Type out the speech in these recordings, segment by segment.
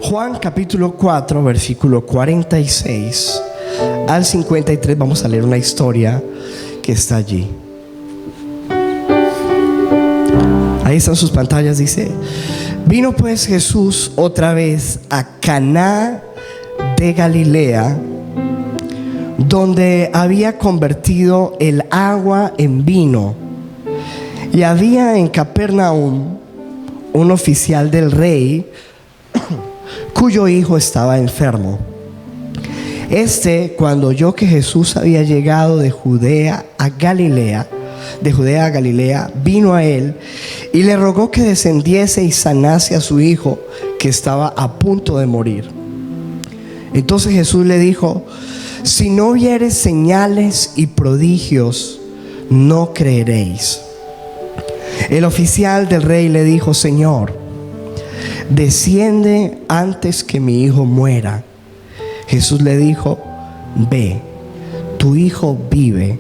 Juan capítulo 4, versículo 46 al 53, vamos a leer una historia que está allí. Ahí están sus pantallas, dice: vino pues Jesús otra vez a Caná de Galilea, donde había convertido el agua en vino. Y había en Capernaum un oficial del rey cuyo hijo estaba enfermo. Cuando oyó que Jesús había llegado de Judea a Galilea, vino a él y le rogó que descendiese y sanase a su hijo, que estaba a punto de morir. Entonces Jesús le dijo: si no viereis señales y prodigios, no creeréis. El oficial del rey le dijo: Señor, desciende antes que mi hijo muera. Jesús le dijo: ve, tu hijo vive.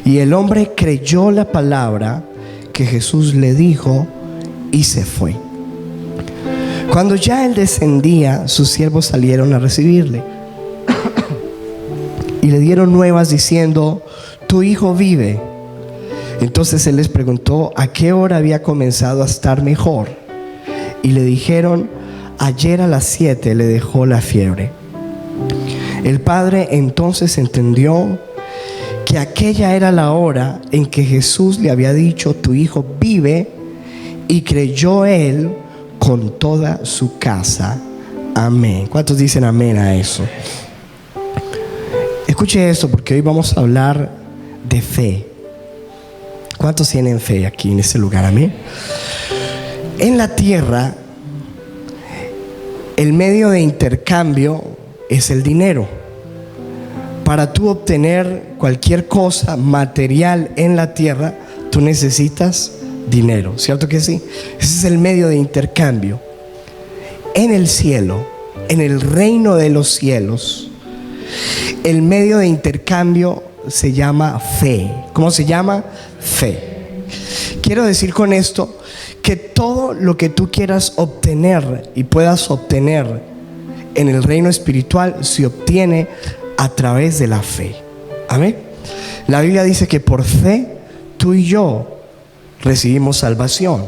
Y el hombre creyó la palabra que Jesús le dijo y se fue. Cuando ya él descendía, sus siervos salieron a recibirle y le dieron nuevas diciendo: tu hijo vive. Entonces él les preguntó a qué hora había comenzado a estar mejor, y le dijeron: ayer a las 7 le dejó la fiebre. El padre entonces entendió que aquella era la hora en que Jesús le había dicho: tu hijo vive, y creyó él con toda su casa. Amén. ¿Cuántos dicen amén a eso? Escuche esto, porque hoy vamos a hablar de fe. ¿Cuántos tienen fe aquí en este lugar? Amén. En la tierra, el medio de intercambio es el dinero. Para tú obtener cualquier cosa material en la tierra, tú necesitas dinero, ¿cierto que sí? Ese es el medio de intercambio. En el cielo, en el reino de los cielos, el medio de intercambio se llama fe. ¿Cómo se llama? Fe. Quiero decir con esto que todo lo que tú quieras obtener y puedas obtener en el reino espiritual se obtiene a través de la fe. Amén. La Biblia dice que por fe tú y yo recibimos salvación.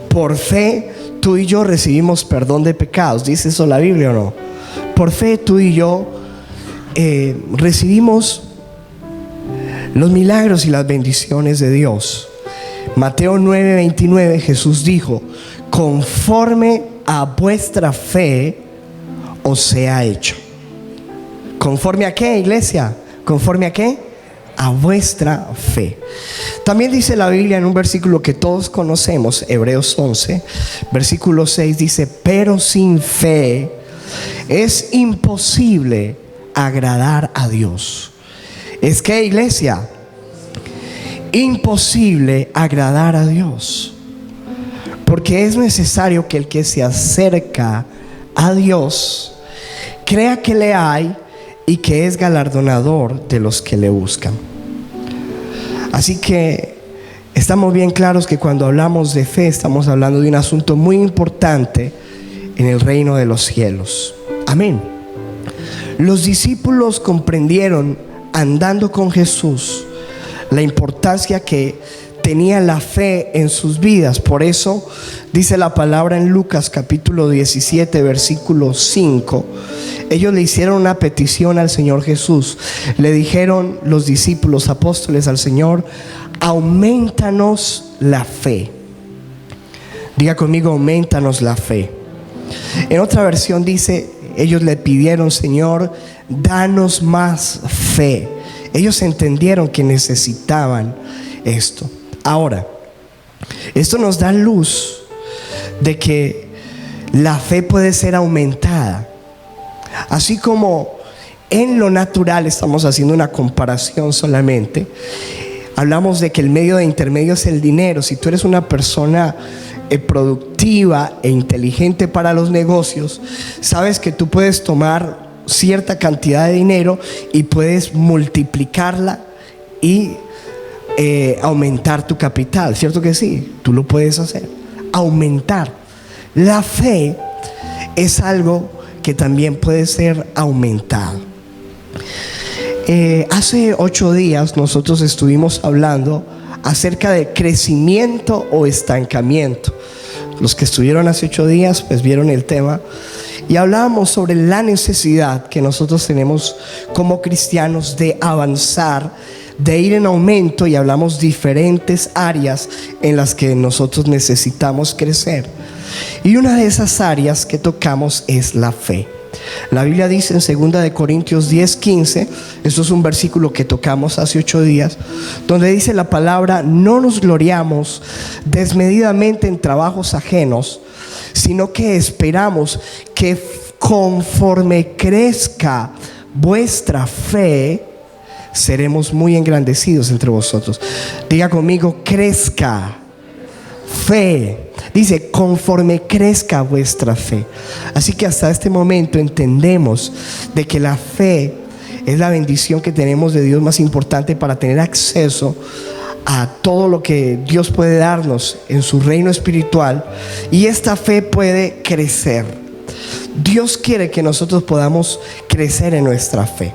Por fe tú y yo recibimos perdón de pecados. ¿Dice eso la Biblia o no? Por fe tú y yo recibimos los milagros y las bendiciones de Dios. Mateo 9:29, Jesús dijo: conforme a vuestra fe os sea hecho. ¿Conforme a qué, iglesia? ¿Conforme a qué? A vuestra fe. También dice la Biblia en un versículo que todos conocemos, Hebreos 11, versículo 6, dice: pero sin fe es imposible agradar a Dios. ¿Es que, iglesia? Imposible agradar a Dios, porque es necesario que el que se acerca a Dios crea que le hay y que es galardonador de los que le buscan. Así que estamos bien claros que cuando hablamos de fe estamos hablando de un asunto muy importante en el reino de los cielos. Amén. Los discípulos comprendieron, andando con Jesús, la importancia que tenía la fe en sus vidas. Por eso dice la palabra en Lucas capítulo 17 versículo 5. Ellos le hicieron una petición al Señor Jesús. Le dijeron los discípulos apóstoles al Señor: aumentanos la fe. Diga conmigo: aumentanos la fe. En otra versión dice: ellos le pidieron: Señor, danos más fe. Ellos entendieron que necesitaban esto. Ahora, esto nos da luz de que la fe puede ser aumentada. Así como en lo natural, estamos haciendo una comparación solamente, hablamos de que el medio de intermedio es el dinero. Si tú eres una persona productiva e inteligente para los negocios, sabes que tú puedes tomar cierta cantidad de dinero y puedes multiplicarla y aumentar tu capital, ¿cierto que sí? Tú lo puedes hacer, aumentar. La fe es algo que también puede ser aumentado. Hace 8 días nosotros estuvimos hablando acerca de crecimiento o estancamiento. Los que estuvieron hace 8 días pues vieron el tema y hablábamos sobre la necesidad que nosotros tenemos como cristianos de avanzar, de ir en aumento, y hablamos diferentes áreas en las que nosotros necesitamos crecer. Y una de esas áreas que tocamos es la fe. La Biblia dice en 2 Corintios 10:15, esto es un versículo que tocamos hace 8 días, donde dice la palabra: no nos gloriamos desmedidamente en trabajos ajenos, sino que esperamos que conforme crezca vuestra fe, seremos muy engrandecidos entre vosotros. Diga conmigo: crezca fe. Dice: conforme crezca vuestra fe. Así que hasta este momento entendemos de que la fe es la bendición que tenemos de Dios más importante para tener acceso a todo lo que Dios puede darnos en su reino espiritual, y esta fe puede crecer. Dios quiere que nosotros podamos crecer en nuestra fe.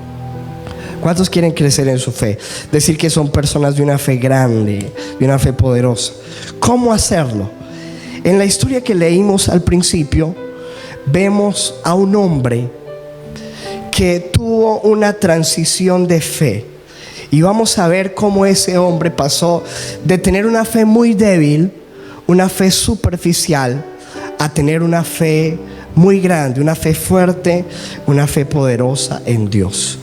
¿Cuántos quieren crecer en su fe? Decir que son personas de una fe grande, de una fe poderosa. ¿Cómo hacerlo? En la historia que leímos al principio, vemos a un hombre que tuvo una transición de fe. Y vamos a ver cómo ese hombre pasó de tener una fe muy débil, una fe superficial, a tener una fe muy grande, una fe fuerte, una fe poderosa en Dios.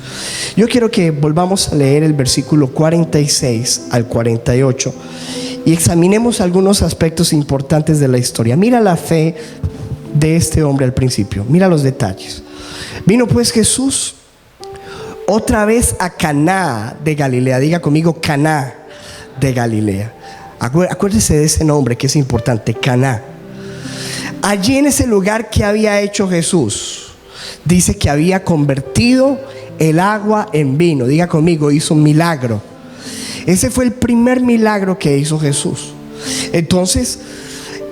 Yo quiero que volvamos a leer el versículo 46 al 48 y examinemos algunos aspectos importantes de la historia. Mira la fe de este hombre al principio, mira los detalles. Vino pues Jesús otra vez a Caná de Galilea. Diga conmigo: Caná de Galilea. Acuérdese de ese nombre que es importante, Caná. Allí en ese lugar, ¿qué había hecho Jesús? Dice que había convertido el agua en vino. Diga conmigo: hizo un milagro. Ese fue el primer milagro que hizo Jesús. Entonces,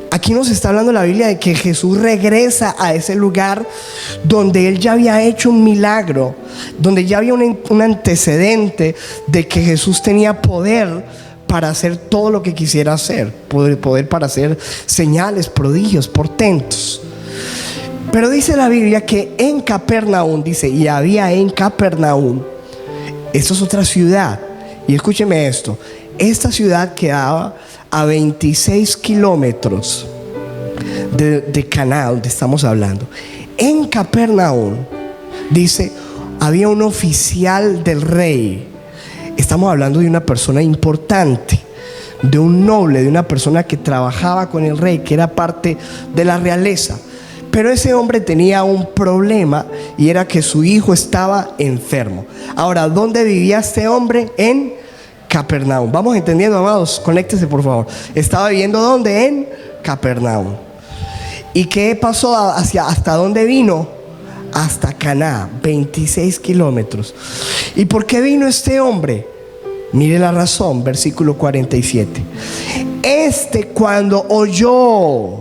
aquí nos está hablando la Biblia de que Jesús regresa a ese lugar donde él ya había hecho un milagro, donde ya había un antecedente de que Jesús tenía poder para hacer todo lo que quisiera hacer, poder para hacer señales, prodigios, portentos. Pero dice la Biblia que en Capernaum, dice, y había en Capernaum, esto es otra ciudad, y escúcheme esto, esta ciudad quedaba a 26 kilómetros de Caná, donde estamos hablando. En Capernaum, dice, había un oficial del rey. Estamos hablando de una persona importante, de un noble, de una persona que trabajaba con el rey, que era parte de la realeza. Pero ese hombre tenía un problema, y era que su hijo estaba enfermo. Ahora, ¿dónde vivía este hombre? En Capernaum. Vamos entendiendo, amados, conéctese por favor. Estaba viviendo ¿dónde? En Capernaum. ¿Y qué pasó? ¿Hasta dónde vino? Hasta Caná, 26 kilómetros. ¿Y por qué vino este hombre? Mire la razón, versículo 47. Cuando oyó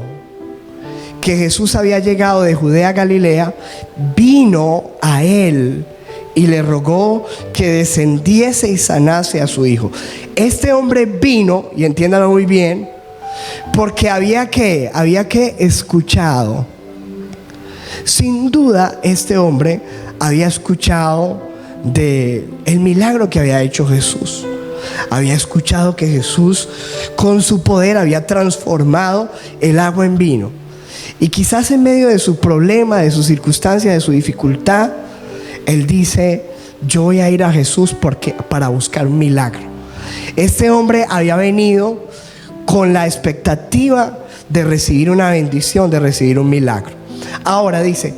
que Jesús había llegado de Judea a Galilea, vino a él y le rogó que descendiese y sanase a su hijo. Este hombre vino, y entiéndalo muy bien, porque había que escuchado. Sin duda, este hombre había escuchado de el milagro que había hecho Jesús. Había escuchado que Jesús con su poder había transformado el agua en vino. Y quizás en medio de su problema, de su circunstancia, de su dificultad, él dice: yo voy a ir a Jesús para buscar un milagro. Este hombre había venido con la expectativa de recibir una bendición, de recibir un milagro. Ahora dice,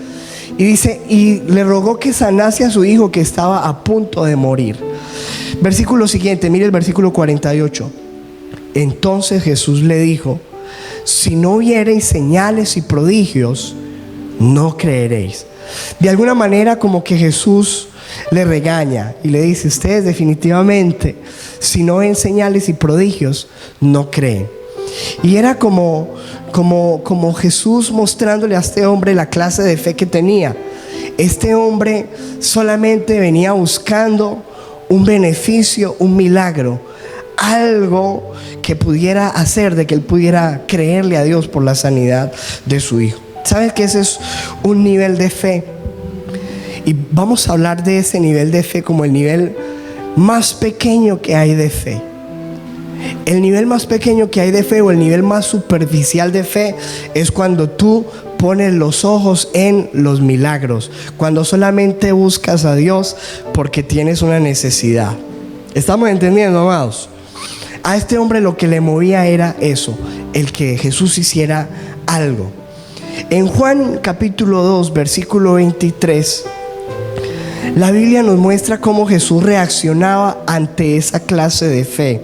y le rogó que sanase a su hijo que estaba a punto de morir. Versículo siguiente, mire el versículo 48. Entonces Jesús le dijo: si no viereis señales y prodigios, no creeréis. De alguna manera, como que Jesús le regaña y le dice: ustedes definitivamente, si no ven señales y prodigios, no creen. Y era como Jesús mostrándole a este hombre la clase de fe que tenía. Este hombre solamente venía buscando un beneficio, un milagro, algo que pudiera hacer de que él pudiera creerle a Dios por la sanidad de su hijo. ¿Sabes que ese es un nivel de fe? Y vamos a hablar de ese nivel de fe como el nivel más pequeño que hay de fe. El nivel más pequeño que hay de fe, o el nivel más superficial de fe, es cuando tú pones los ojos en los milagros, cuando solamente buscas a Dios porque tienes una necesidad. ¿Estamos entendiendo, amados? A este hombre lo que le movía era eso, el que Jesús hiciera algo. En Juan capítulo 2 versículo 23, la Biblia nos muestra cómo Jesús reaccionaba ante esa clase de fe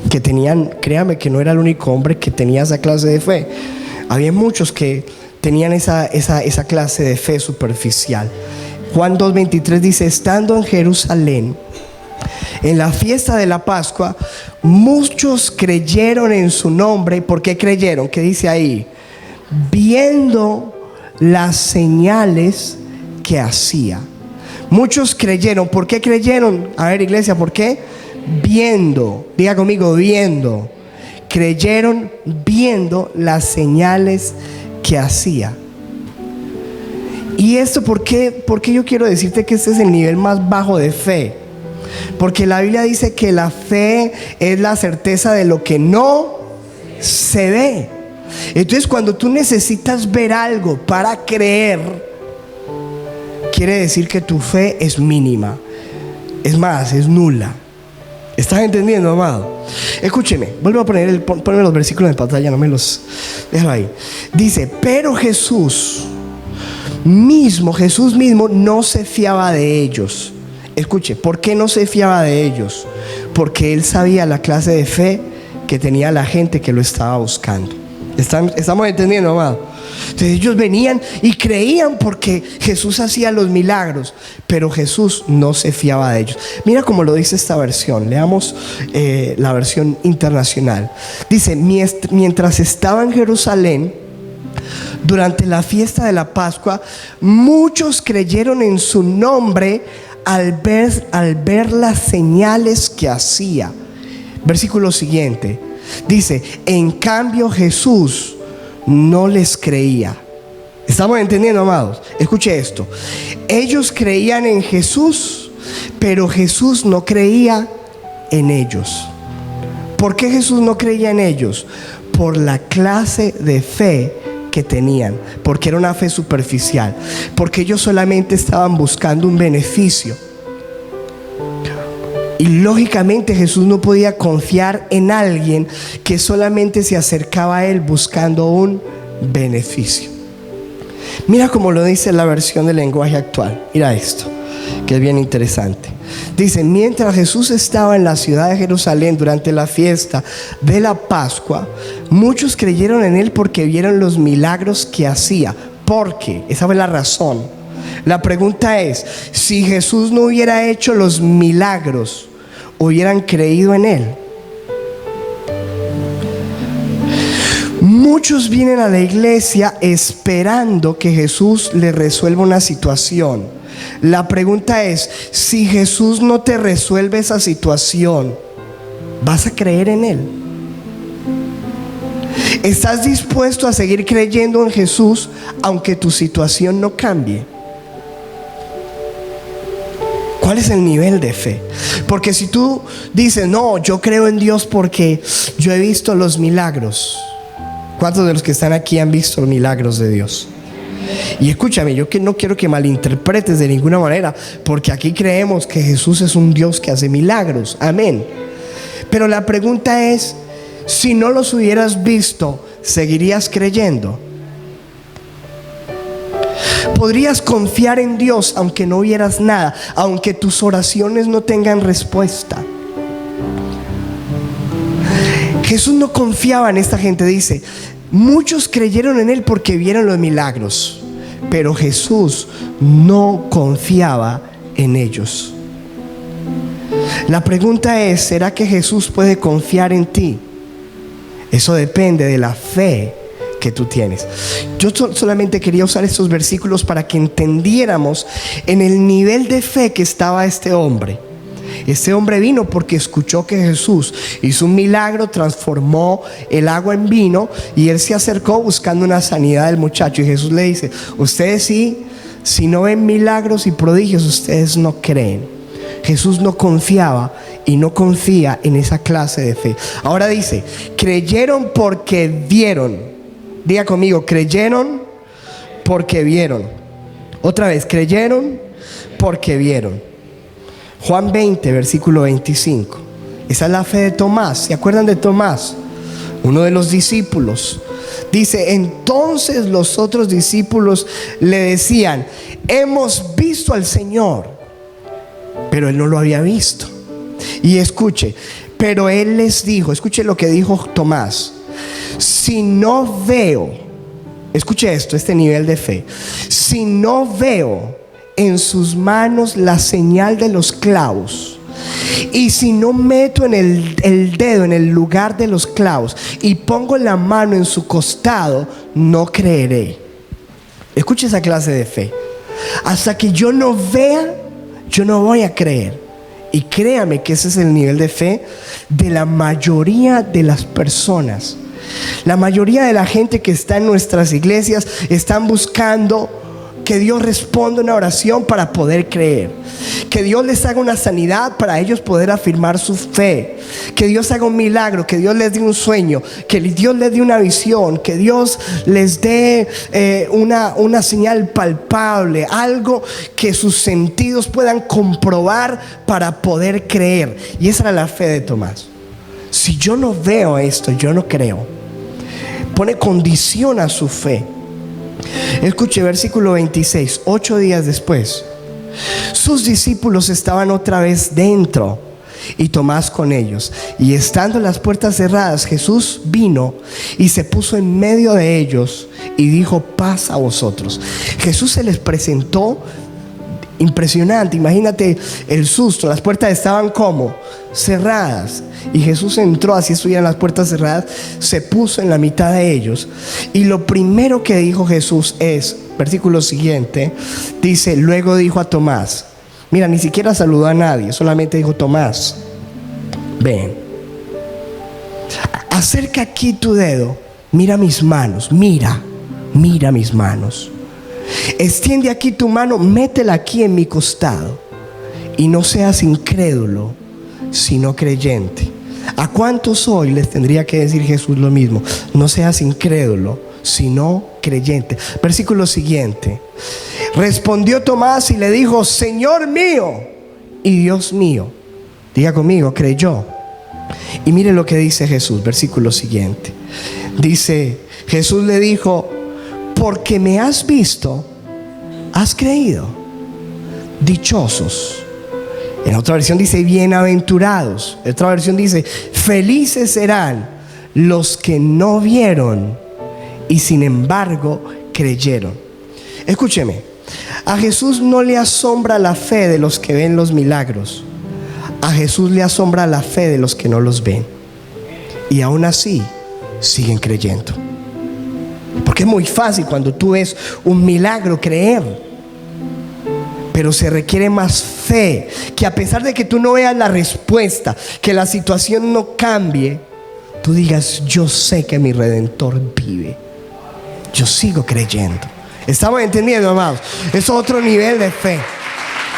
que tenían. Créame que no era el único hombre que tenía esa clase de fe. Había muchos que tenían esa clase de fe superficial. Juan 2:23 dice: estando en Jerusalén, en la fiesta de la Pascua, muchos creyeron en su nombre. ¿Por qué creyeron? ¿Qué dice ahí? Viendo las señales que hacía. Muchos creyeron. ¿Por qué creyeron? A ver, iglesia, ¿por qué? Viendo. Diga conmigo, viendo. Creyeron viendo las señales que hacía. ¿Y esto por qué? Porque yo quiero decirte que este es el nivel más bajo de fe. Porque la Biblia dice que la fe es la certeza de lo que no se ve. Entonces, cuando tú necesitas ver algo para creer, quiere decir que tu fe es mínima. Es más, es nula. ¿Estás entendiendo, amado? Escúcheme, vuelvo a poner los versículos en pantalla, no me los... Déjalo ahí. Dice: pero Jesús mismo no se fiaba de ellos. Escuche, ¿por qué no se fiaba de ellos? Porque él sabía la clase de fe que tenía la gente que lo estaba buscando. ¿Estamos entendiendo, amado? Entonces ellos venían y creían porque Jesús hacía los milagros, pero Jesús no se fiaba de ellos. Mira cómo lo dice esta versión. Leamos la versión internacional. Dice: mientras estaba en Jerusalén durante la fiesta de la Pascua, muchos creyeron en su nombre al ver las señales que hacía. Versículo siguiente dice: en cambio Jesús no les creía. ¿Estamos entendiendo, amados? Escuche esto. Ellos creían en Jesús, pero Jesús no creía en ellos. ¿Por qué Jesús no creía en ellos? Por la clase de fe que tenían, porque era una fe superficial, porque ellos solamente estaban buscando un beneficio. Y lógicamente Jesús no podía confiar en alguien que solamente se acercaba a él buscando un beneficio. Mira cómo lo dice la versión del lenguaje actual. Mira esto, que es bien interesante. Dice: mientras Jesús estaba en la ciudad de Jerusalén durante la fiesta de la Pascua, muchos creyeron en él porque vieron los milagros que hacía. Porque esa fue la razón. La pregunta es: si Jesús no hubiera hecho los milagros, ¿hubieran creído en él? Muchos vienen a la iglesia esperando que Jesús les resuelva una situación. La pregunta es: si Jesús no te resuelve esa situación, ¿vas a creer en él? ¿Estás dispuesto a seguir creyendo en Jesús aunque tu situación no cambie? ¿Cuál es el nivel de fe? Porque si tú dices: no, yo creo en Dios porque yo he visto los milagros. ¿Cuántos de los que están aquí han visto los milagros de Dios? Y escúchame, yo que no quiero que malinterpretes de ninguna manera, porque aquí creemos que Jesús es un Dios que hace milagros. Amén. Pero la pregunta es: si no los hubieras visto, ¿seguirías creyendo? ¿Podrías confiar en Dios aunque no vieras nada, aunque tus oraciones no tengan respuesta? Jesús no confiaba en esta gente. Dice: muchos creyeron en él porque vieron los milagros, pero Jesús no confiaba en ellos. La pregunta es: ¿será que Jesús puede confiar en ti Eso depende de la fe que tú tienes. Yo solamente quería usar estos versículos para que entendiéramos en el nivel de fe que estaba este hombre. Este hombre vino porque escuchó que Jesús hizo un milagro, transformó el agua en vino, y él se acercó buscando una sanidad del muchacho. Y Jesús le dice: ustedes si no ven milagros y prodigios, ustedes no creen. Jesús no confiaba y no confía en esa clase de fe. Ahora dice: creyeron porque vieron. Diga conmigo: creyeron porque vieron. Otra vez: creyeron porque vieron. Juan 20, versículo 25. Esa es la fe de Tomás. ¿Se acuerdan de Tomás? Uno de los discípulos. Dice: entonces los otros discípulos le decían: hemos visto al Señor. Pero él no lo había visto. Y escuche, pero él les dijo, escuche lo que dijo Tomás: si no veo, escuche esto, este nivel de fe, si no veo en sus manos la señal de los clavos, y si no meto en el dedo en el lugar de los clavos y pongo la mano en su costado, no creeré. Escuche esa clase de fe. Hasta que yo no vea, yo no voy a creer. Y créame que ese es el nivel de fe de la mayoría de las personas. La mayoría de la gente que está en nuestras iglesias están buscando que Dios responda una oración para poder creer, que Dios les haga una sanidad para ellos poder afirmar su fe, que Dios haga un milagro, que Dios les dé un sueño, que Dios les dé una visión, que Dios les dé una señal palpable, algo que sus sentidos puedan comprobar para poder creer. Y esa era la fe de Tomás. Si yo no veo esto, yo no creo. Pone condición a su fe. Escuche versículo 26. 8 días después, sus discípulos estaban otra vez dentro y Tomás con ellos. Y estando las puertas cerradas, Jesús vino y se puso en medio de ellos y dijo: paz a vosotros. Jesús se les presentó. Impresionante, imagínate el susto. Las puertas estaban como cerradas y Jesús entró, así estuvieran las puertas cerradas, se puso en la mitad de ellos. Y lo primero que dijo Jesús es, versículo siguiente, dice: luego dijo a Tomás, mira, ni siquiera saludó a nadie, solamente dijo: Tomás, ven, acerca aquí tu dedo, mira mis manos, mira mis manos. Extiende aquí tu mano, métela aquí en mi costado, y no seas incrédulo, sino creyente. ¿A cuántos hoy les tendría que decir Jesús lo mismo? No seas incrédulo, sino creyente. Versículo siguiente. Respondió Tomás y le dijo: Señor mío y Dios mío. Diga conmigo: creyó. Y mire lo que dice Jesús, versículo siguiente. Dice, Jesús le dijo: porque me has visto, has creído. Dichosos. En otra versión dice: bienaventurados. En otra versión dice: felices serán los que no vieron y sin embargo creyeron. Escúcheme, a Jesús no le asombra la fe de los que ven los milagros. A Jesús le asombra la fe de los que no los ven, y aún así siguen creyendo. Porque es muy fácil cuando tú ves un milagro creer, pero se requiere más fe, que a pesar de que tú no veas la respuesta, que la situación no cambie, tú digas: yo sé que mi Redentor vive, yo sigo creyendo. ¿Estamos entendiendo, amados? Es otro nivel de fe.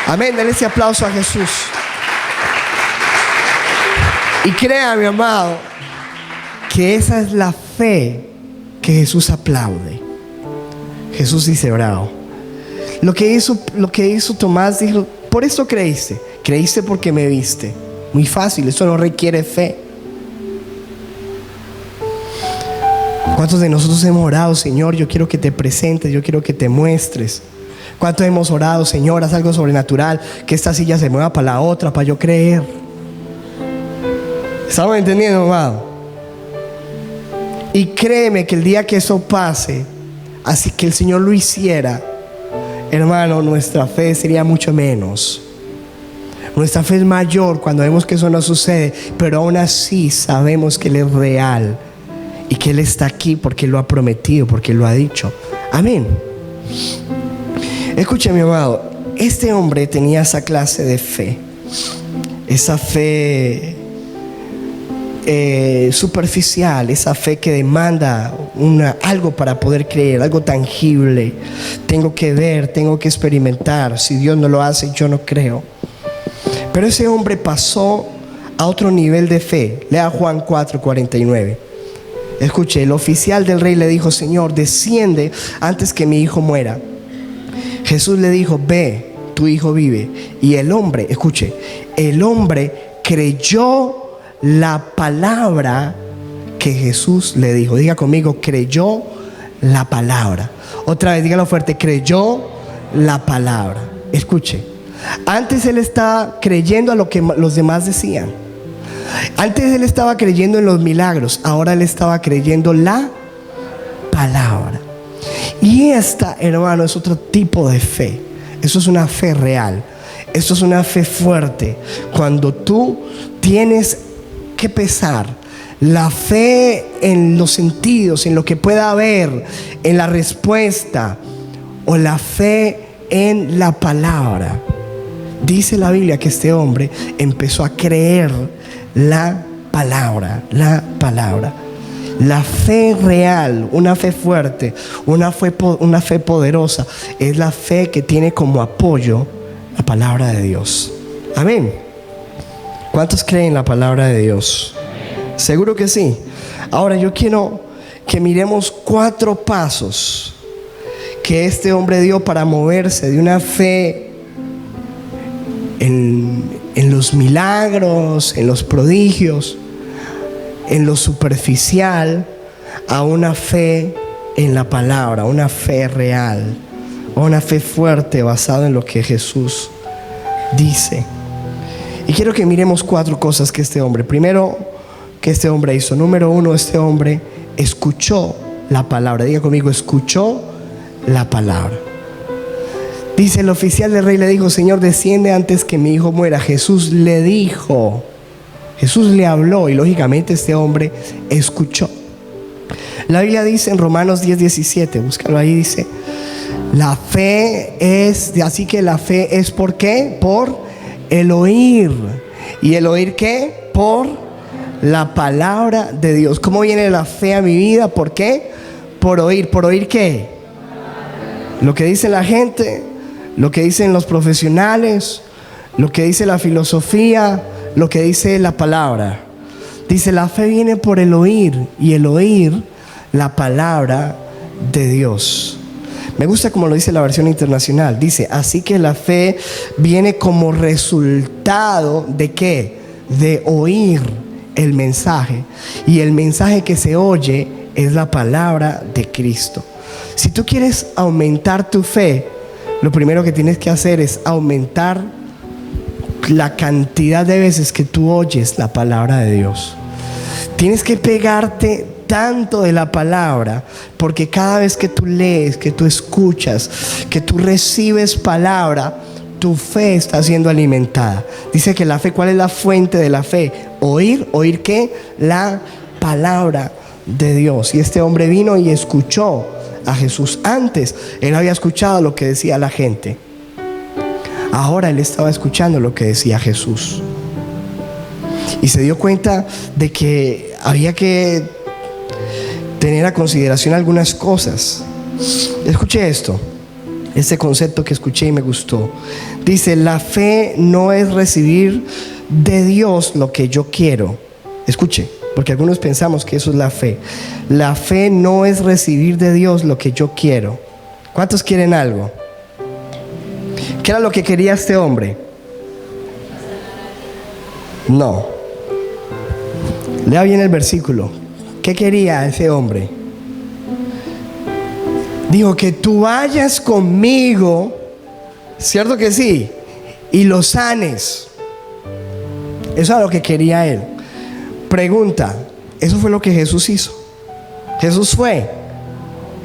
Amén, denle ese aplauso a Jesús. Y créame, amado, que esa es la fe que Jesús aplaude. Jesús dice: bravo. Lo que hizo Tomás, dijo: por eso creíste porque me viste. Muy fácil, eso no requiere fe. ¿Cuántos de nosotros hemos orado: Señor, yo quiero que te presentes, yo quiero que te muestres? ¿Cuántos hemos orado: Señor, haz algo sobrenatural, que esta silla se mueva para la otra, para yo creer? ¿Estamos entendiendo, amado? Y créeme que el día que eso pase, así que el Señor lo hiciera, hermano, nuestra fe sería mucho menos. Nuestra fe es mayor cuando vemos que eso no sucede, pero aún así sabemos que Él es real y que Él está aquí porque Él lo ha prometido, porque Él lo ha dicho. Amén. Escuche, mi amado, este hombre tenía esa clase de fe, esa fe superficial, esa fe que demanda algo para poder creer, algo tangible. Tengo que ver, tengo que experimentar. Si Dios no lo hace, yo no creo. Pero ese hombre pasó a otro nivel de fe. Lea Juan 4:49. Escuche, el oficial del rey le dijo: Señor, desciende antes que mi hijo muera. Jesús le dijo: ve, tu hijo vive. Y el hombre, escuche, el hombre creyó la palabra que Jesús le dijo. Diga conmigo: creyó la palabra. Otra vez, dígalo fuerte: creyó la palabra. Escuche, antes él estaba creyendo a lo que los demás decían. Antes él estaba creyendo en los milagros. Ahora él estaba creyendo la palabra. Y esta, hermano, es otro tipo de fe. Eso es una fe real. Esto es una fe fuerte. Cuando tú tienes que pesar la fe en los sentidos, en lo que pueda haber, en la respuesta, o la fe en la palabra. Dice la Biblia que este hombre empezó a creer la palabra. La fe real, una fe fuerte, una fe poderosa, es la fe que tiene como apoyo la palabra de Dios. Amén. ¿Cuántos creen la palabra de Dios? Seguro que sí. Ahora yo quiero que miremos 4 pasos que este hombre dio para moverse de una fe en los milagros, en los prodigios, en lo superficial, a una fe en la palabra, una fe real, una fe fuerte basada en lo que Jesús dice. Y quiero que miremos 4 cosas que primero, que este hombre hizo. Número 1, este hombre escuchó la palabra. Diga conmigo: escuchó la palabra. Dice: el oficial del rey le dijo: Señor, desciende antes que mi hijo muera. Jesús le dijo, Jesús le habló, y lógicamente este hombre escuchó. La Biblia dice en Romanos 10:17, búscalo ahí, dice: la fe es, así que la fe es ¿por qué? Por el oír. ¿Y el oír qué? Por la palabra de Dios. ¿Cómo viene la fe a mi vida? ¿Por qué? Por oír. ¿Por oír qué? Lo que dice la gente, lo que dicen los profesionales, lo que dice la filosofía, lo que dice la palabra. Dice: la fe viene por el oír, y el oír la palabra de Dios. Me gusta como lo dice la versión internacional. Dice: así que la fe viene como resultado ¿de qué? De oír el mensaje. Y el mensaje que se oye es la palabra de Cristo. Si tú quieres aumentar tu fe, lo primero que tienes que hacer es aumentar la cantidad de veces que tú oyes la palabra de Dios. Tienes que pegarte tanto de la palabra, porque cada vez que tú lees, que tú escuchas, que tú recibes palabra, tu fe está siendo alimentada. Dice que la fe, ¿cuál es la fuente de la fe? Oír. ¿Oír qué? La palabra de Dios. Y este hombre vino y escuchó a Jesús. Antes él había escuchado lo que decía la gente. Ahora él estaba escuchando lo que decía Jesús. Y se dio cuenta de que había que tener a consideración algunas cosas. Escuche esto, este concepto que escuché y me gustó. Dice: la fe no es recibir de Dios lo que yo quiero. Escuche, porque algunos pensamos que eso es la fe. La fe no es recibir de Dios lo que yo quiero. ¿Cuántos quieren algo? ¿Qué era lo que quería este hombre? No. Lea bien el versículo. ¿Qué quería ese hombre? Dijo: que tú vayas conmigo, ¿cierto que sí? Y lo sanes. Eso era lo que quería él. Pregunta: ¿eso fue lo que Jesús hizo? ¿Jesús fue?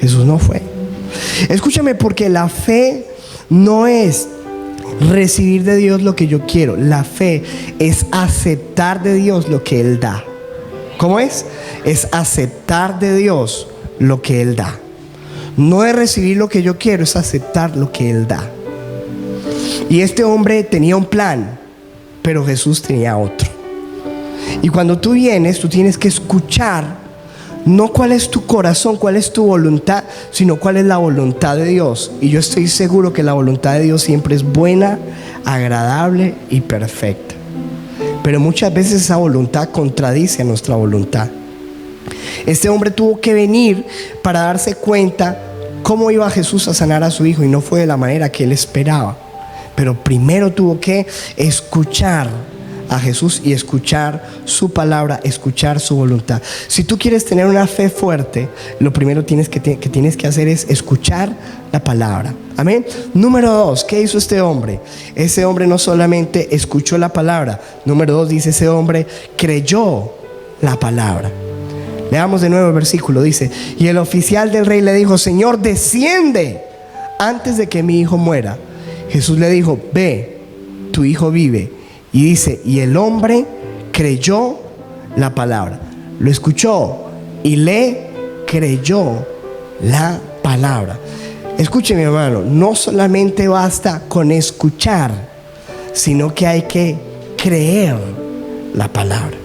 Jesús no fue. Escúchame, porque la fe no es recibir de Dios lo que yo quiero. La fe es aceptar de Dios lo que Él da. ¿Cómo es? Es aceptar de Dios lo que Él da. No es recibir lo que yo quiero, es aceptar lo que Él da. Y este hombre tenía un plan, pero Jesús tenía otro. Y cuando tú vienes, tú tienes que escuchar no cuál es tu corazón, cuál es tu voluntad, sino cuál es la voluntad de Dios. Y yo estoy seguro que la voluntad de Dios siempre es buena, agradable y perfecta. Pero muchas veces esa voluntad contradice a nuestra voluntad. Este hombre tuvo que venir para darse cuenta cómo iba Jesús a sanar a su hijo, y no fue de la manera que él esperaba. Pero primero tuvo que escuchar a Jesús y escuchar su palabra, escuchar su voluntad. Si tú quieres tener una fe fuerte, lo primero que tienes que hacer es escuchar la palabra. Amén. Número 2, ¿qué hizo este hombre? Ese hombre no solamente escuchó la palabra. Número 2 dice, ese hombre creyó la palabra. Leamos de nuevo el versículo. Dice: y el oficial del rey le dijo: Señor, desciende antes de que mi hijo muera. Jesús le dijo: ve, tu hijo vive. Y dice: y el hombre creyó la palabra. Lo escuchó y le creyó la palabra. Escuche, mi hermano, no solamente basta con escuchar, sino que hay que creer la palabra.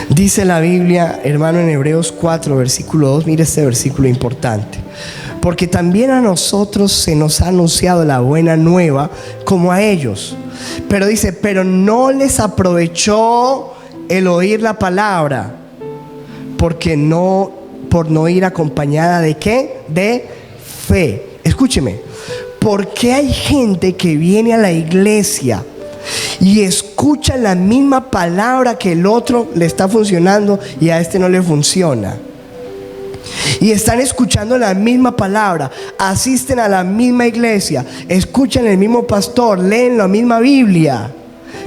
Dice la Biblia, hermano, en Hebreos 4, versículo 2, mire este versículo importante. Porque también a nosotros se nos ha anunciado la buena nueva como a ellos. Pero dice, pero no les aprovechó el oír la palabra, por no ir acompañada de ¿qué? De fe. Escúcheme, porque hay gente que viene a la iglesia y escucha la misma palabra que el otro le está funcionando y a este no le funciona. Y están escuchando la misma palabra, asisten a la misma iglesia, escuchan el mismo pastor, leen la misma Biblia,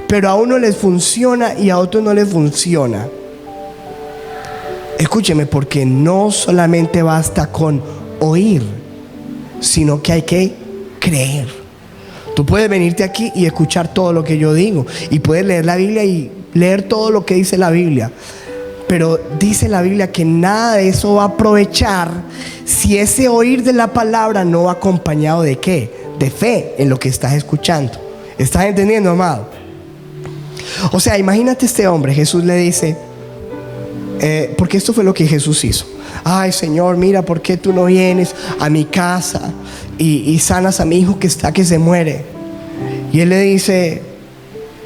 pero a uno les funciona y a otro no les funciona. Escúcheme, porque no solamente basta con oír, sino que hay que creer. Tú puedes venirte aquí y escuchar todo lo que yo digo, y puedes leer la Biblia y leer todo lo que dice la Biblia, pero dice la Biblia que nada de eso va a aprovechar si ese oír de la palabra no va acompañado de ¿qué? De fe en lo que estás escuchando. ¿Estás entendiendo, amado? O sea, imagínate este hombre. Jesús le dice, porque esto fue lo que Jesús hizo: ay, Señor, mira, ¿por qué tú no vienes a mi casa y sanas a mi hijo que se muere? Y él le dice: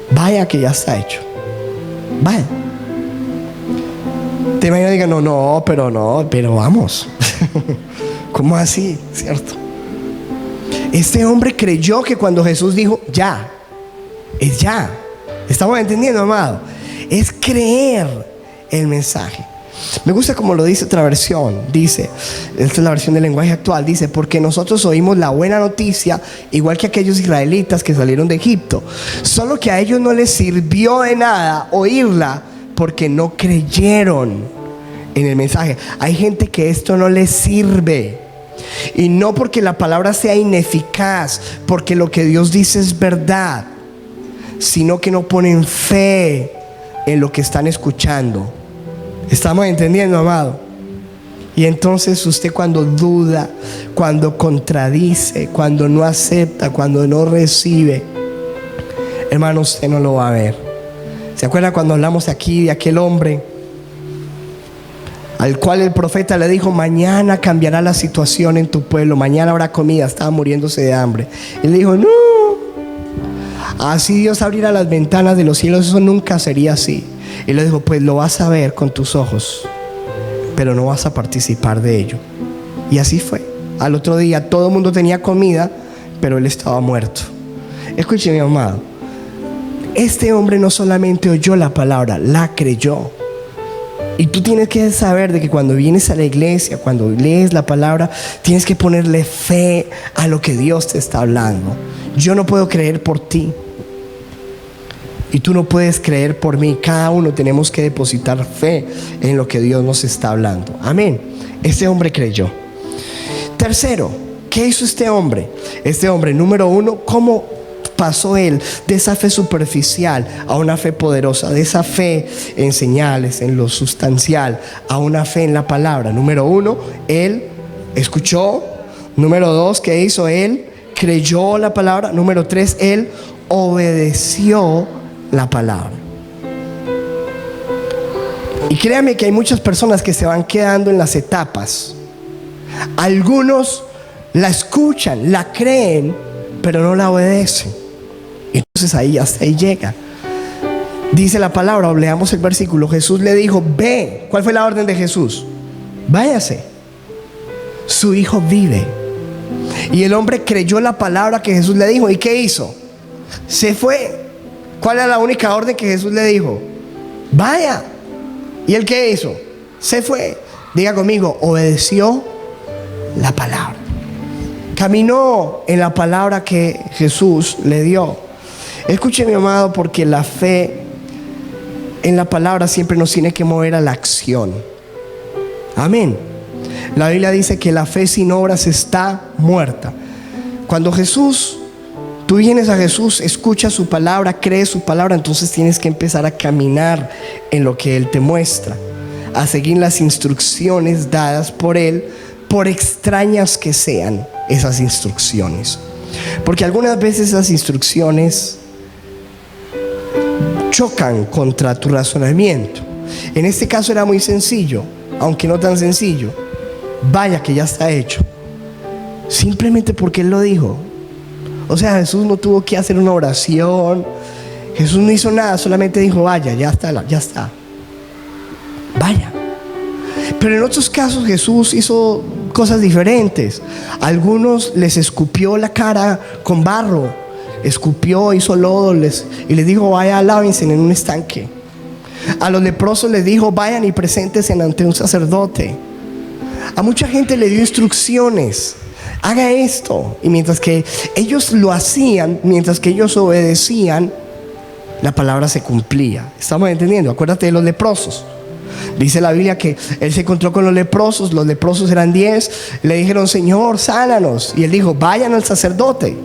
vaya, que ya está hecho, vaya. Te imaginas, digan, no, pero vamos. ¿Cómo así? ¿Cierto? Este hombre creyó que cuando Jesús dijo ya, es ya. ¿Estamos entendiendo, amado? Es creer el mensaje. Me gusta como lo dice otra versión. Dice, esta es la versión del lenguaje actual. Dice: porque nosotros oímos la buena noticia, igual que aquellos israelitas que salieron de Egipto, solo que a ellos no les sirvió de nada oírla, porque no creyeron en el mensaje. Hay gente que esto no les sirve, y no porque la palabra sea ineficaz, porque lo que Dios dice es verdad, sino que no ponen fe en lo que están escuchando. ¿Estamos entendiendo, amado? Y entonces usted, cuando duda, cuando contradice, cuando no acepta, cuando no recibe, hermano, usted no lo va a ver. ¿Se acuerda cuando hablamos aquí de aquel hombre al cual el profeta le dijo: mañana cambiará la situación en tu pueblo, mañana habrá comida? Estaba muriéndose de hambre. Él dijo: no, así Dios abrirá las ventanas de los cielos, eso nunca sería así. Y le dijo: pues lo vas a ver con tus ojos, pero no vas a participar de ello. Y así fue. Al otro día todo el mundo tenía comida, pero él estaba muerto. Escuche, mi amado, este hombre no solamente oyó la palabra, la creyó. Y tú tienes que saber de que cuando vienes a la iglesia, cuando lees la palabra, tienes que ponerle fe a lo que Dios te está hablando. Yo no puedo creer por ti, y tú no puedes creer por mí. Cada uno tenemos que depositar fe en lo que Dios nos está hablando. Amén. Este hombre creyó. Tercero, ¿qué hizo este hombre? Este hombre, número 1, ¿cómo pasó él de esa fe superficial a una fe poderosa, de esa fe en señales, en lo sustancial, a una fe en la palabra? Número 1, él escuchó. Número 2, ¿qué hizo? Él creyó la palabra. Número 3, él obedeció la palabra. Y créame que hay muchas personas que se van quedando en las etapas. Algunos la escuchan, la creen, pero no la obedecen. Entonces ahí hasta ahí llega. Dice la palabra, o leamos el versículo. Jesús le dijo: ve. ¿Cuál fue la orden de Jesús? Váyase, su hijo vive. Y el hombre creyó la palabra que Jesús le dijo. ¿Y qué hizo? Se fue. ¿Cuál era la única orden que Jesús le dijo? Vaya. ¿Y él qué hizo? Se fue. Diga conmigo: obedeció la palabra. Caminó en la palabra que Jesús le dio. Escuche, mi amado, porque la fe en la palabra siempre nos tiene que mover a la acción. Amén. La Biblia dice que la fe sin obras está muerta. Cuando tú vienes a Jesús, escuchas su palabra, crees su palabra, entonces tienes que empezar a caminar en lo que Él te muestra, a seguir las instrucciones dadas por Él, por extrañas que sean esas instrucciones. Porque algunas veces esas instrucciones chocan contra tu razonamiento. En este caso era muy sencillo, aunque no tan sencillo. Vaya que ya está hecho, simplemente porque Él lo dijo. O sea, Jesús no tuvo que hacer una oración. Jesús no hizo nada, solamente dijo: vaya, ya está, vaya. Pero en otros casos Jesús hizo cosas diferentes. A algunos les escupió la cara con barro, escupió, hizo lodo y les dijo: vaya, lávense en un estanque. A los leprosos les dijo: vayan y preséntense ante un sacerdote. A mucha gente le dio instrucciones: haga esto. Y mientras que ellos lo hacían, mientras que ellos obedecían, la palabra se cumplía. ¿Estamos entendiendo? Acuérdate de los leprosos. Dice la Biblia que Él se encontró con los leprosos eran 10. Le dijeron: Señor, sánanos. Y Él dijo: vayan al sacerdote.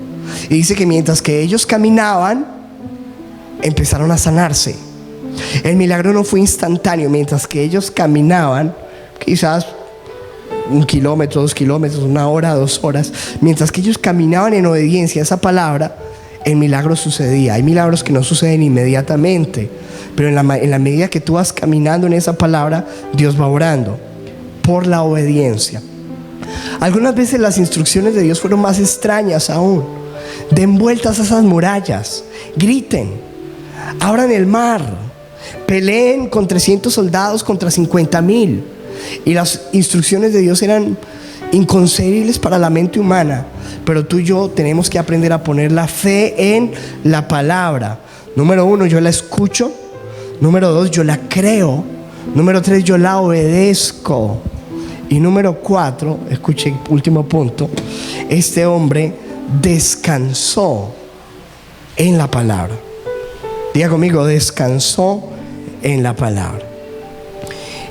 Y dice que mientras que ellos caminaban, empezaron a sanarse. El milagro no fue instantáneo. Mientras que ellos caminaban, quizás 1 kilómetro, 2 kilómetros, 1 hora, 2 horas, mientras que ellos caminaban en obediencia a esa palabra, el milagro sucedía. Hay milagros que no suceden inmediatamente, pero en la medida que tú vas caminando en esa palabra, Dios va obrando por la obediencia. Algunas veces las instrucciones de Dios fueron más extrañas aún. Den vueltas a esas murallas, griten, abran el mar, peleen con 300 soldados contra 50,000. Y las instrucciones de Dios eran inconcebibles para la mente humana. Pero tú y yo tenemos que aprender a poner la fe en la palabra. Número 1, yo la escucho. Número 2, yo la creo. Número 3, yo la obedezco. Y número 4, escuche, último punto: este hombre descansó en la palabra. Diga conmigo: descansó en la palabra.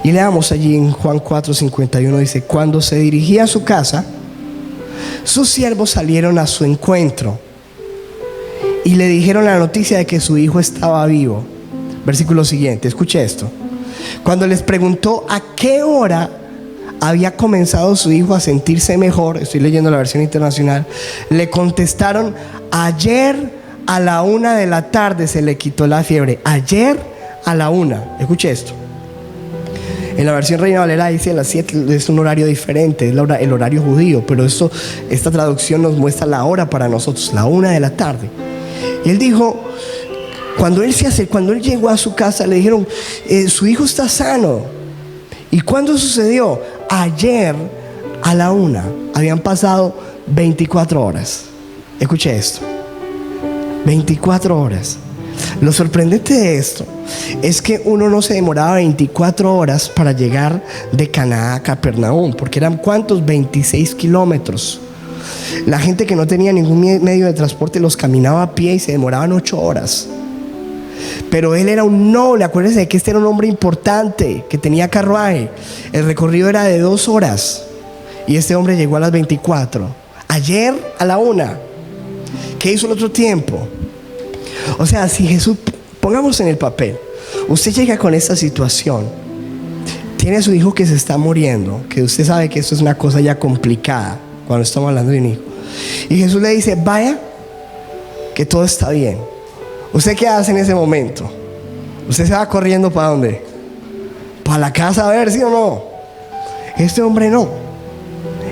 Y leamos allí en Juan 4:51, dice: cuando se dirigía a su casa, sus siervos salieron a su encuentro y le dijeron la noticia de que su hijo estaba vivo. Versículo siguiente, escuche esto: cuando les preguntó a qué hora había comenzado su hijo a sentirse mejor, estoy leyendo la versión internacional, le contestaron: ayer a la 1 de la tarde se le quitó la fiebre. Ayer a la 1. Escuche esto. En la versión Reina Valera dice a las 7, es un horario diferente, es el horario judío, pero esta traducción nos muestra la hora para nosotros, la 1 de la tarde. Y él dijo, cuando él llegó a su casa, le dijeron: su hijo está sano. ¿Y cuándo sucedió? Ayer a la 1. Habían pasado 24 horas. Escuche esto: 24 horas. Lo sorprendente de esto es que uno no se demoraba 24 horas para llegar de Caná a Capernaum, porque eran ¿cuántos? 26 kilómetros. La gente que no tenía ningún medio de transporte los caminaba a pie y se demoraban 8 horas. Pero él era un noble. Acuérdense de que este era un hombre importante que tenía carruaje. El recorrido era de 2 horas y este hombre llegó a las 24. Ayer a la 1. ¿Qué hizo en otro tiempo? O sea, si Jesús, pongamos en el papel, usted llega con esta situación, tiene a su hijo que se está muriendo, que usted sabe que esto es una cosa ya complicada cuando estamos hablando de un hijo, y Jesús le dice, vaya, que todo está bien. ¿Usted qué hace en ese momento? ¿Usted se va corriendo para dónde? Para la casa a ver, ¿sí o no? Este hombre no.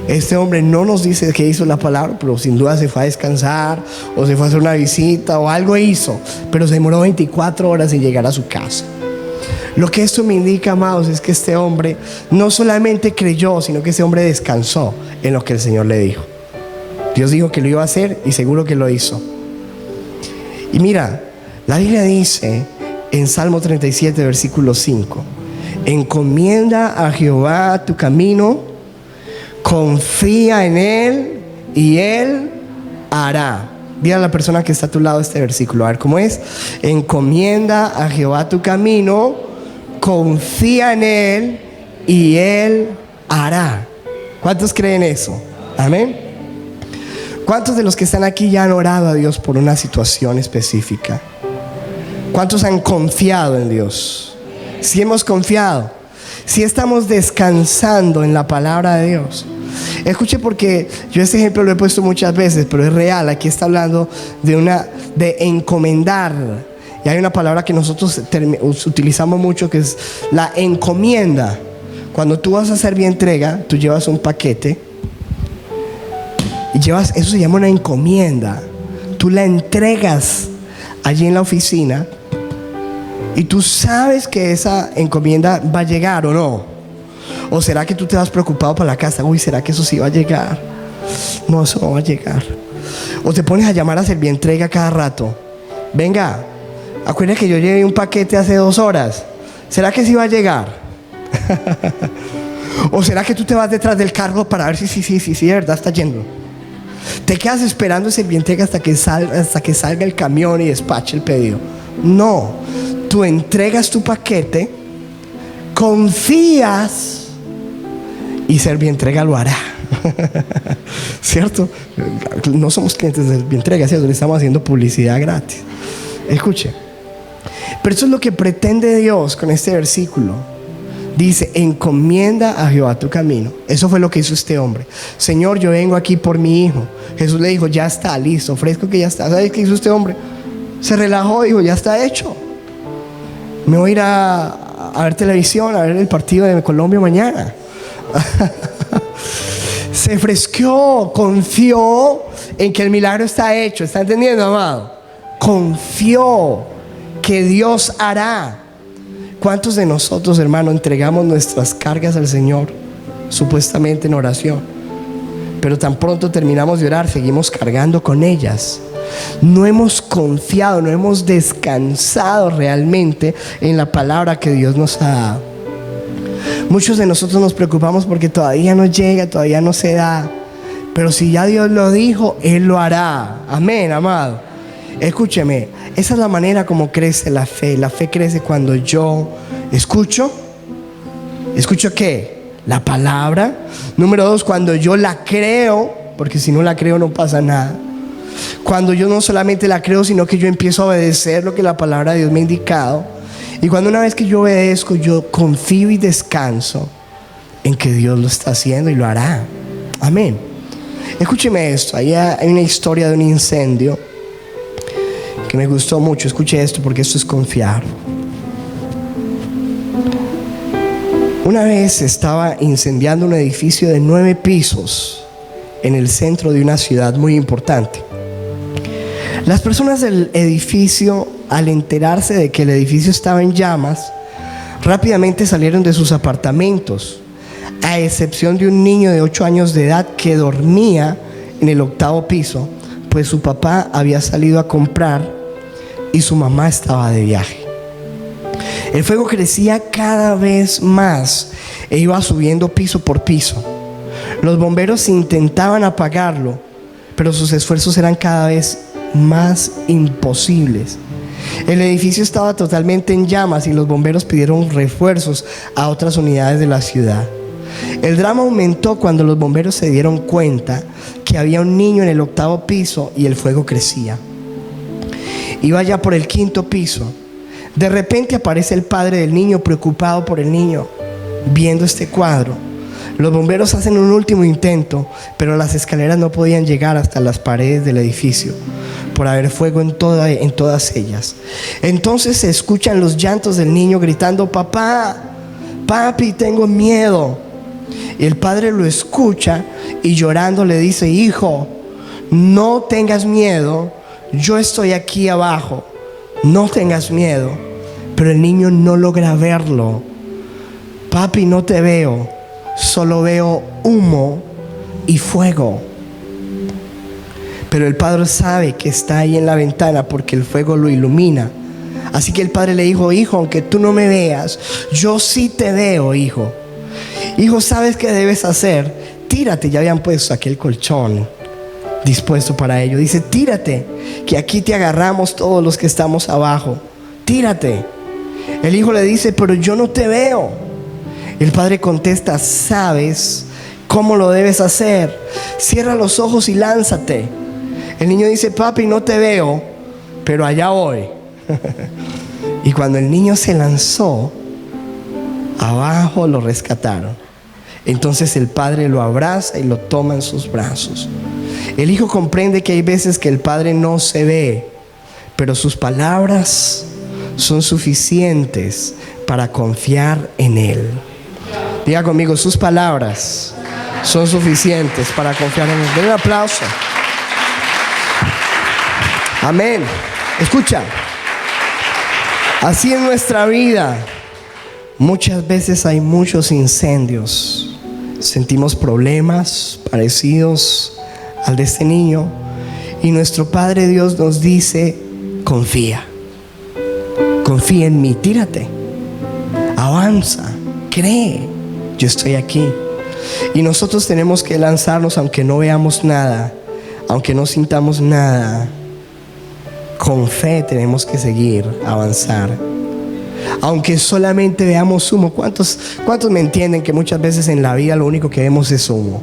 Este hombre no nos dice qué hizo la palabra, pero sin duda se fue a descansar, o se fue a hacer una visita, o algo hizo, pero se demoró 24 horas en llegar a su casa. Lo que esto me indica, amados, es que este hombre no solamente creyó, sino que este hombre descansó en lo que el Señor le dijo. Dios dijo que lo iba a hacer y seguro que lo hizo. Y mira, la Biblia dice en Salmo 37, versículo 5, encomienda a Jehová tu camino, confía en Él y Él hará. Dile a la persona que está a tu lado este versículo, a ver cómo es. Encomienda a Jehová tu camino, confía en Él y Él hará. ¿Cuántos creen eso? Amén. ¿Cuántos de los que están aquí ya han orado a Dios por una situación específica? ¿Cuántos han confiado en Dios? Si hemos confiado, si estamos descansando en la palabra de Dios. Escuche, porque yo este ejemplo lo he puesto muchas veces, pero es real. Aquí está hablando de encomendar. Y hay una palabra que nosotros utilizamos mucho, que es la encomienda. Cuando tú vas a hacer mi entrega, tú llevas un paquete y eso se llama una encomienda. Tú la entregas allí en la oficina y tú sabes que esa encomienda va a llegar o no. ¿O será que tú te vas preocupado para la casa? Uy, ¿será que eso sí va a llegar? No, eso no va a llegar. O te pones a llamar a Servientrega cada rato. Venga, acuérdate que yo llevé un paquete hace 2 horas. ¿Será que sí va a llegar? ¿O será que tú te vas detrás del carro para ver si de verdad está yendo? Te quedas esperando Servientrega hasta que salga el camión y despache el pedido. No, tú entregas tu paquete, confías y Servientrega lo hará. ¿Cierto? No somos clientes de Servientrega, ¿cierto? Le estamos haciendo publicidad gratis. Escuche, pero eso es lo que pretende Dios con este versículo. Dice, encomienda a Jehová tu camino. Eso fue lo que hizo este hombre. Señor, yo vengo aquí por mi hijo. Jesús le dijo, ya está, listo, ofrezco que ya está. ¿Sabes qué hizo este hombre? Se relajó, dijo, ya está hecho. Me voy a ir a ver televisión, a ver el partido de Colombia mañana. Se fresqueó, confió en que el milagro está hecho. ¿Está entendiendo, amado? Confió que Dios hará. ¿Cuántos de nosotros, hermano, entregamos nuestras cargas al Señor supuestamente en oración, pero tan pronto terminamos de orar seguimos cargando con ellas? No hemos confiado, no hemos descansado realmente en la palabra que Dios nos ha dado. Muchos de nosotros nos preocupamos porque todavía no llega, todavía no se da, pero si ya Dios lo dijo, Él lo hará. Amén, amado. Escúcheme, esa es la manera como crece la fe. La fe crece cuando yo escucho. ¿Escucho qué? La palabra. Número 2, cuando yo la creo, porque si no la creo no pasa nada. Cuando yo no solamente la creo, sino que yo empiezo a obedecer lo que la palabra de Dios me ha indicado. Y cuando una vez que yo obedezco, yo confío y descanso en que Dios lo está haciendo y lo hará. Amén. Escúcheme esto. Ahí hay una historia de un incendio que me gustó mucho. Escuche esto, porque esto es confiar. Una vez estaba incendiando un edificio de 9 pisos en el centro de una ciudad muy importante. Las personas del edificio, al enterarse de que el edificio estaba en llamas, rápidamente salieron de sus apartamentos, a excepción de un niño de 8 años de edad que dormía en el 8º piso, pues su papá había salido a comprar y su mamá estaba de viaje. El fuego crecía cada vez más e iba subiendo piso por piso. Los bomberos intentaban apagarlo, pero sus esfuerzos eran cada vez más imposibles. El edificio estaba totalmente en llamas y los bomberos pidieron refuerzos a otras unidades de la ciudad. El drama aumentó cuando los bomberos se dieron cuenta que que había un niño en el 8º piso y el fuego crecía. Iba ya por el 5º piso. De repente aparece el padre del niño, preocupado por el niño, viendo este cuadro. Los bomberos hacen un último intento, pero las escaleras no podían llegar hasta las paredes del edificio por haber fuego en todas ellas. Entonces se escuchan los llantos del niño gritando: papá, papi, tengo miedo. Y el padre lo escucha y llorando le dice: hijo, no tengas miedo, yo estoy aquí abajo, no tengas miedo. Pero el niño no logra verlo. Papi, no te veo, solo veo humo y fuego. Pero el padre sabe que está ahí en la ventana porque el fuego lo ilumina. Así que el padre le dijo: hijo, aunque tú no me veas, yo sí te veo, hijo. Hijo, ¿sabes qué debes hacer? Tírate. Ya habían puesto aquel colchón dispuesto para ello. Dice: tírate, que aquí te agarramos todos los que estamos abajo. Tírate. El hijo le dice: pero yo no te veo. El padre contesta: ¿sabes cómo lo debes hacer? Cierra los ojos y lánzate. El niño dice: papi, no te veo, pero allá voy. Y cuando el niño se lanzó, abajo lo rescataron. Entonces el padre lo abraza y lo toma en sus brazos. El hijo comprende que hay veces que el padre no se ve, pero sus palabras son suficientes para confiar en él. Diga conmigo: sus palabras son suficientes para confiar en él. Den un aplauso. Amén. Escucha, así en nuestra vida muchas veces hay muchos incendios. Sentimos problemas parecidos al de este niño, y nuestro Padre Dios nos dice: confía, confía en mí, tírate, avanza, cree, yo estoy aquí. Y nosotros tenemos que lanzarnos aunque no veamos nada, aunque no sintamos nada. Con fe tenemos que seguir, avanzar. Aunque solamente veamos humo. ¿Cuántos me entienden que muchas veces en la vida lo único que vemos es humo?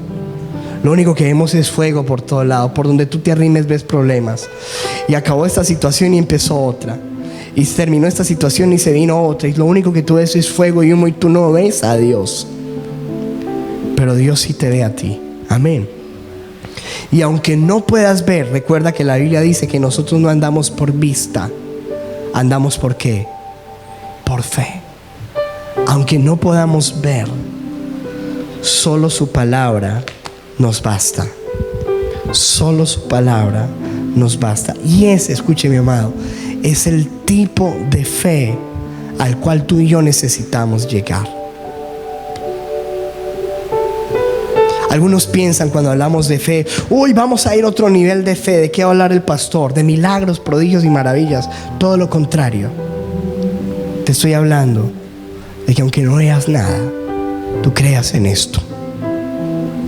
Lo único que vemos es fuego por todo lado. Por donde tú te arrimes ves problemas. Y acabó esta situación y empezó otra. Y terminó esta situación y se vino otra. Y lo único que tú ves es fuego y humo, y tú no ves a Dios. Pero Dios sí te ve a ti. Amén. Y aunque no puedas ver, recuerda que la Biblia dice que nosotros no andamos por vista. Andamos por ¿qué? Por fe. Aunque no podamos ver, solo su palabra nos basta. Solo su palabra nos basta. Y ese, escuche mi amado, es el tipo de fe al cual tú y yo necesitamos llegar. Algunos piensan cuando hablamos de fe: uy, vamos a ir a otro nivel de fe. ¿De qué va a hablar el pastor? De milagros, prodigios y maravillas. Todo lo contrario. Te estoy hablando de que aunque no veas nada, tú creas en esto.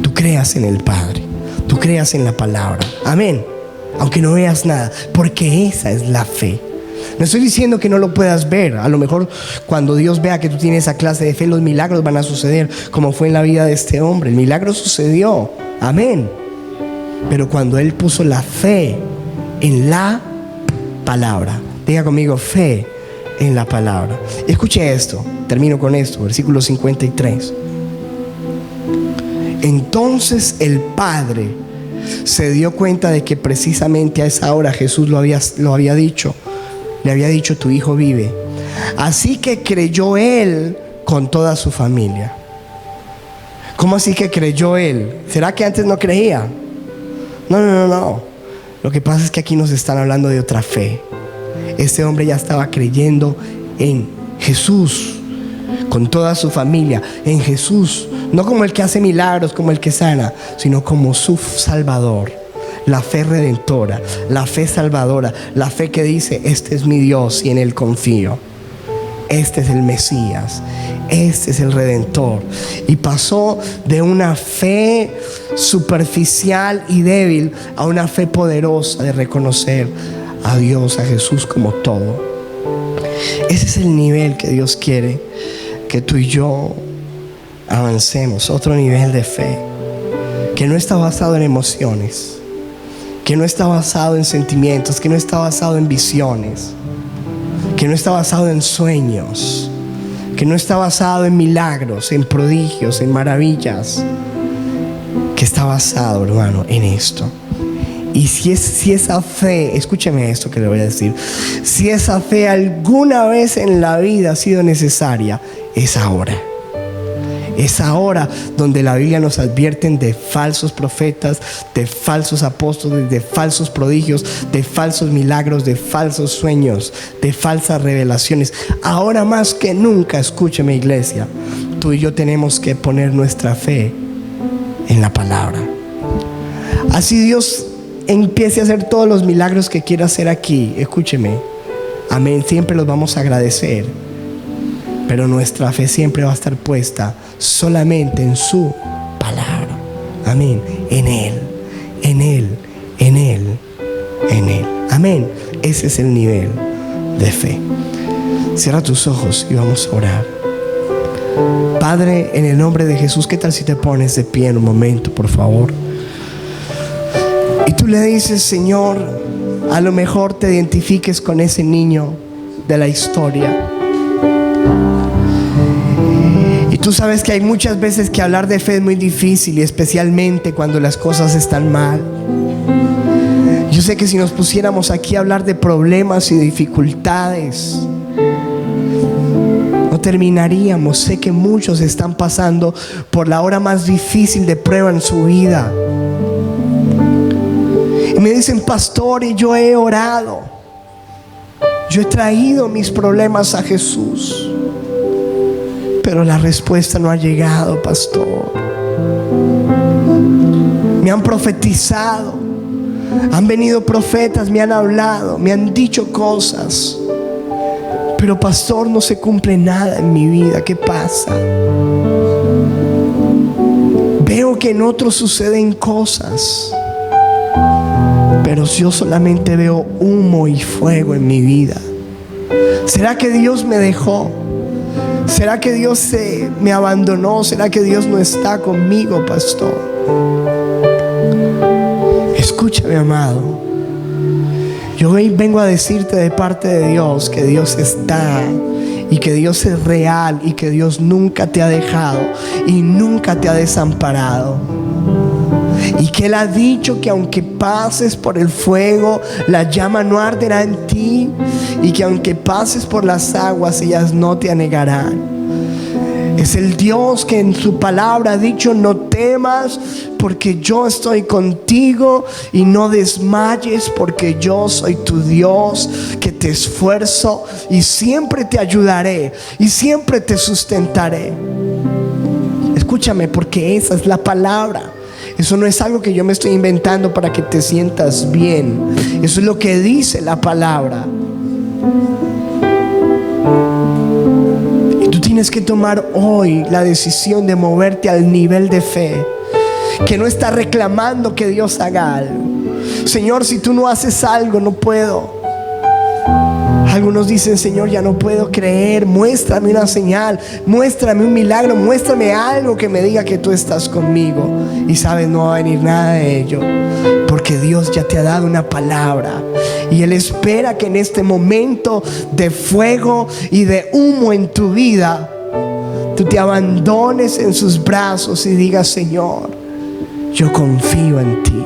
Tú creas en el Padre. Tú creas en la palabra. Amén. Aunque no veas nada, porque esa es la fe. No estoy diciendo que no lo puedas ver. A lo mejor cuando Dios vea que tú tienes esa clase de fe, los milagros van a suceder, como fue en la vida de este hombre. El milagro sucedió. Amén. Pero cuando él puso la fe en la palabra. Diga conmigo: fe en la palabra. Escuche esto. Termino con esto. Versículo 53. Entonces el padre se dio cuenta de que precisamente a esa hora Jesús lo había dicho. Le había dicho: tu hijo vive. Así que creyó él con toda su familia. ¿Cómo así que creyó él? ¿Será que antes no creía? No. Lo que pasa es que aquí nos están hablando de otra fe. Este hombre ya estaba creyendo en Jesús, con toda su familia, en Jesús. No como el que hace milagros, como el que sana, sino como su Salvador. La fe redentora, la fe salvadora, la fe que dice: este es mi Dios y en Él confío. Este es el Mesías, este es el Redentor. Y pasó de una fe superficial y débil a una fe poderosa de reconocer a Dios, a Jesús como todo. Ese es el nivel que Dios quiere que tú y yo avancemos, otro nivel de fe. que no está basado en emociones, que no está basado en sentimientos, que no está basado en visiones, que no está basado en sueños, que no está basado en milagros, en prodigios, en maravillas, que está basado, hermano, en esto. Y si esa fe, escúcheme esto que le voy a decir, si esa fe alguna vez en la vida ha sido necesaria, es ahora. Es ahora donde la Biblia nos advierten de falsos profetas, de falsos apóstoles, de falsos prodigios, de falsos milagros, de falsos sueños, de falsas revelaciones. Ahora más que nunca, escúcheme, iglesia, tú y yo tenemos que poner nuestra fe en la palabra. Así Dios empiece a hacer todos los milagros que quiera hacer aquí, escúcheme, amén, siempre los vamos a agradecer, pero nuestra fe siempre va a estar puesta solamente en su palabra, amén, en Él, en Él, en Él, en Él, amén. Ese es el nivel de fe. Cierra tus ojos y vamos a orar. Padre, en el nombre de Jesús, ¿qué tal si te pones de pie en un momento, por favor? Y tú le dices, Señor, a lo mejor te identifiques con ese niño de la historia. Y tú sabes que hay muchas veces que hablar de fe es muy difícil, y especialmente cuando las cosas están mal. Yo sé que si nos pusiéramos aquí a hablar de problemas y dificultades, no terminaríamos. Sé que muchos están pasando por la hora más difícil de prueba en su vida. Y me dicen, pastor, y yo he orado, yo he traído mis problemas a Jesús, pero la respuesta no ha llegado, pastor. Me han profetizado, han venido profetas, me han hablado, me han dicho cosas, pero pastor, no se cumple nada en mi vida. ¿Qué pasa? Veo que en otros suceden cosas, pero yo solamente veo humo y fuego en mi vida. ¿Será que Dios me dejó? ¿Será que Dios me abandonó? ¿Será que Dios no está conmigo, pastor? Escúchame, amado. Yo hoy vengo a decirte de parte de Dios que Dios está, y que Dios es real, y que Dios nunca te ha dejado y nunca te ha desamparado. Y que Él ha dicho que aunque pases por el fuego, la llama no arderá en ti, y que aunque pases por las aguas, ellas no te anegarán. Es el Dios que en su palabra ha dicho, no temas porque yo estoy contigo, y no desmayes porque yo soy tu Dios, que te esfuerzo y siempre te ayudaré y siempre te sustentaré. Escúchame, porque esa es la palabra. Eso no es algo que yo me estoy inventando para que te sientas bien. Eso es lo que dice la palabra. Y tú tienes que tomar hoy la decisión de moverte al nivel de fe, que no está reclamando que Dios haga algo. Señor, si tú no haces algo, no puedo. Algunos dicen, Señor, ya no puedo creer, muéstrame una señal, muéstrame un milagro, muéstrame algo que me diga que tú estás conmigo. Y sabes, no va a venir nada de ello, porque Dios ya te ha dado una palabra, y Él espera que en este momento de fuego y de humo en tu vida, tú te abandones en sus brazos y digas, Señor, yo confío en ti.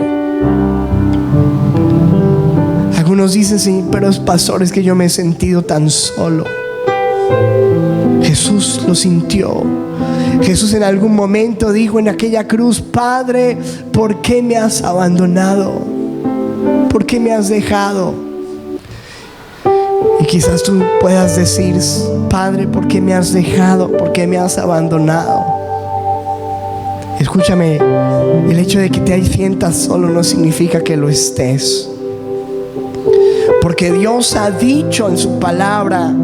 Algunos dicen, sí, pero pastor, es que yo me he sentido tan solo. Jesús lo sintió. Jesús en algún momento dijo en aquella cruz, Padre, ¿por qué me has abandonado? ¿Por qué me has dejado? Y quizás tú puedas decir, Padre, ¿por qué me has dejado? ¿Por qué me has abandonado? Escúchame, el hecho de que te sientas solo no significa que lo estés. Porque Dios ha dicho en su palabra,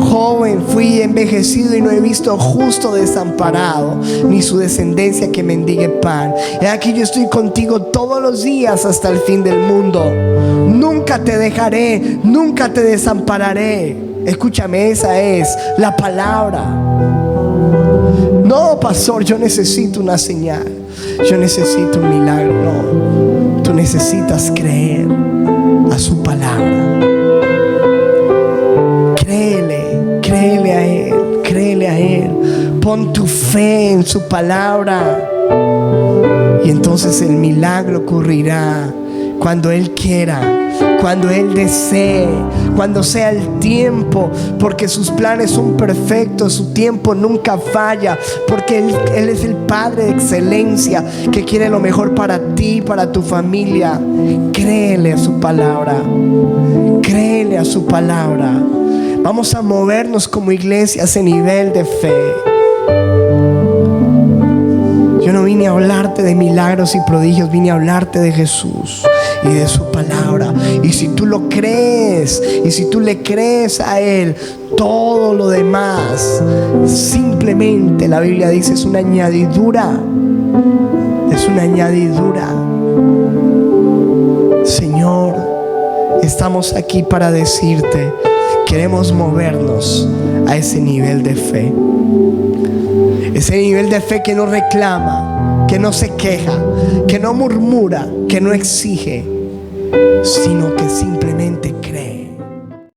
joven fui envejecido y no he visto justo desamparado, ni su descendencia que mendigue pan. Y aquí yo estoy contigo todos los días hasta el fin del mundo. Nunca te dejaré, nunca te desampararé. Escúchame, esa es la palabra. No, pastor, yo necesito una señal. yo necesito un milagro. No, tú necesitas creer a su palabra. Créele a Él, créele a Él. Pon tu fe en su palabra. Y entonces el milagro ocurrirá cuando Él quiera, cuando Él desee, cuando sea el tiempo, porque sus planes son perfectos, su tiempo nunca falla, porque Él es el Padre de excelencia que quiere lo mejor para ti, para tu familia. Créele a su palabra, créele a su palabra. Vamos a movernos como iglesia a ese nivel de fe. Yo no vine a hablarte de milagros y prodigios, vine a hablarte de Jesús y de su palabra. Y si tú lo crees, y si tú le crees a Él, todo lo demás simplemente, la Biblia dice, es una añadidura. Es una añadidura. Señor, estamos aquí para decirte, queremos movernos a ese nivel de fe. Ese nivel de fe que no reclama, que no se queja, que no murmura, que no exige, sino que simplemente